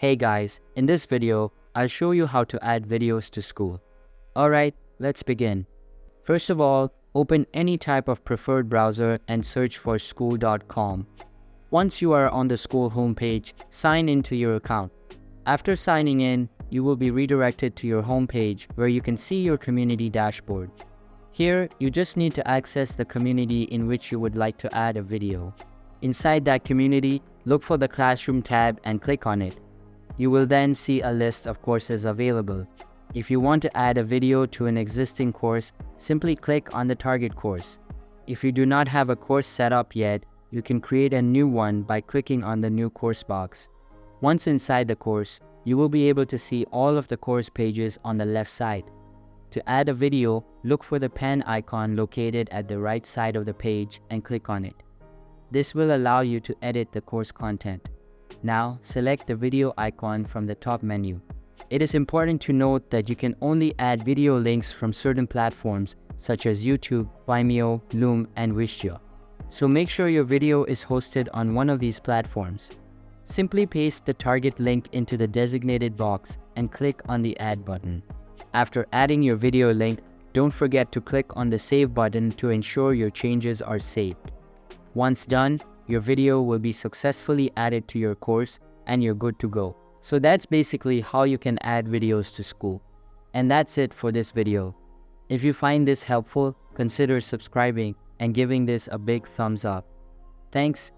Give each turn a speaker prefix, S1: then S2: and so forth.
S1: Hey guys, in this video, I'll show you how to add videos to Skool. Alright, let's begin. First of all, open any type of preferred browser and search for skool.com. Once you are on the Skool homepage, sign into your account. After signing in, you will be redirected to your homepage where you can see your community dashboard. Here, you just need to access the community in which you would like to add a video. Inside that community, look for the Classroom tab and click on it. You will then see a list of courses available. If you want to add a video to an existing course, simply click on the target course. If you do not have a course set up yet, you can create a new one by clicking on the new course box. Once inside the course, you will be able to see all of the course pages on the left side. To add a video, look for the pen icon located at the right side of the page and click on it. This will allow you to edit the course content. Now, select the video icon from the top menu. It is important to note that you can only add video links from certain platforms such as YouTube, Vimeo, Loom, and Wistia. So make sure your video is hosted on one of these platforms. Simply paste the target link into the designated box and click on the Add button. After adding your video link, don't forget to click on the Save button to ensure your changes are saved. Once done, your video will be successfully added to your course and you're good to go. So that's basically how you can add videos to Skool. And that's it for this video. If you find this helpful, consider subscribing and giving this a big thumbs up. Thanks